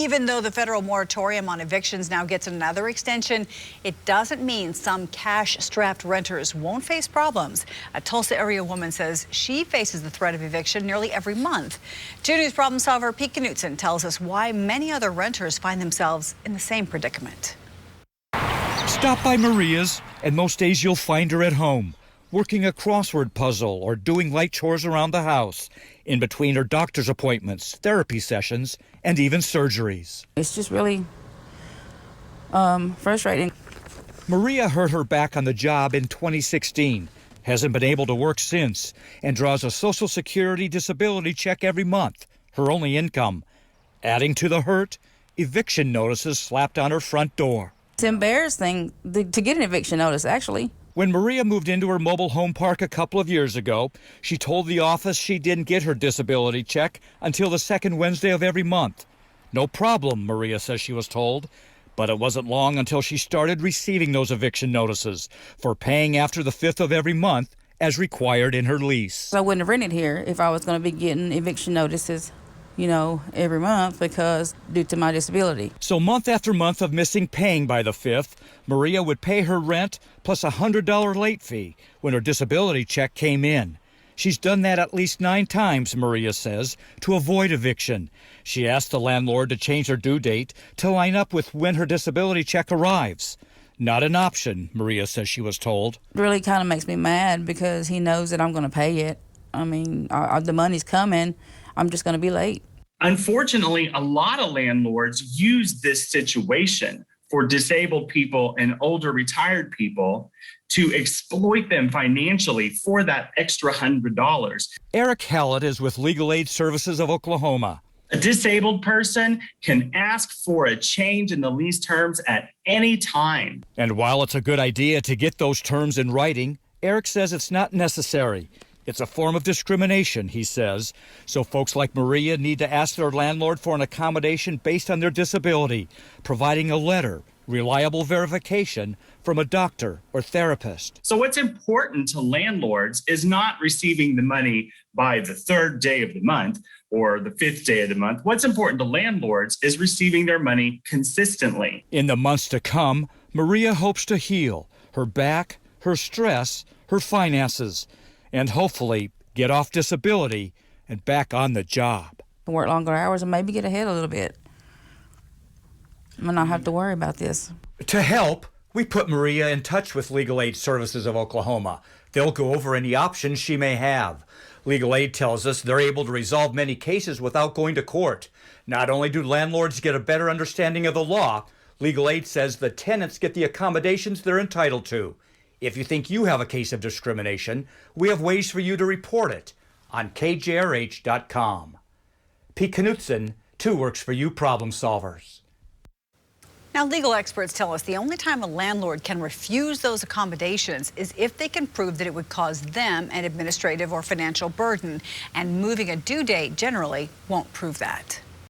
Even though the federal moratorium on evictions now gets another extension, it doesn't mean some cash-strapped renters won't face problems. A Tulsa area woman says she faces the threat of eviction nearly every month. 2 News problem solver Pete Knutson tells us why many other renters find themselves in the same predicament. Stop by Maria's, and most days you'll find her at home, working a crossword puzzle or doing light chores around the house, in between her doctor's appointments, therapy sessions, and even surgeries. It's just really frustrating. Maria hurt her back on the job in 2016, hasn't been able to work since, and draws a Social Security disability check every month, her only income. Adding to the hurt, eviction notices slapped on her front door. It's embarrassing to get an eviction notice, actually. When Maria moved into her mobile home park a couple of years ago, she told the office she didn't get her disability check until the second Wednesday of every month. No problem, Maria says she was told. But it wasn't long until she started receiving those eviction notices for paying after the 5th of every month as required in her lease. I wouldn't have rented here if I was going to be getting eviction notices, every month because due to my disability. So month after month of missing paying by the 5th, Maria would pay her rent plus a $100 late fee when her disability check came in. She's done that at least 9 times, Maria says, to avoid eviction. She asked the landlord to change her due date to line up with when her disability check arrives. Not an option, Maria says she was told. It really kind of makes me mad because he knows that I'm going to pay it. I mean, the money's coming. I'm just going to be late. Unfortunately, a lot of landlords use this situation for disabled people and older retired people to exploit them financially for that extra $100. Eric Hallett is with Legal Aid Services of Oklahoma. A disabled person can ask for a change in the lease terms at any time. And while it's a good idea to get those terms in writing, Eric says it's not necessary. It's a form of discrimination, he says. So folks like Maria need to ask their landlord for an accommodation based on their disability, providing a letter, reliable verification from a doctor or therapist. So what's important to landlords is not receiving the money by the 3rd day of the month or the 5th day of the month. What's important to landlords is receiving their money consistently. In the months to come, Maria hopes to heal her back, her stress, her finances, and hopefully get off disability and back on the job. Work longer hours and maybe get ahead a little bit. I'm not have to worry about this. To help, we put Maria in touch with Legal Aid Services of Oklahoma. They'll go over any options she may have. Legal Aid tells us they're able to resolve many cases without going to court. Not only do landlords get a better understanding of the law, Legal Aid says the tenants get the accommodations they're entitled to. If you think you have a case of discrimination, we have ways for you to report it on kjrh.com. Pete Knutson, 2 Works for You problem solvers. Now, legal experts tell us the only time a landlord can refuse those accommodations is if they can prove that it would cause them an administrative or financial burden, and moving a due date generally won't prove that.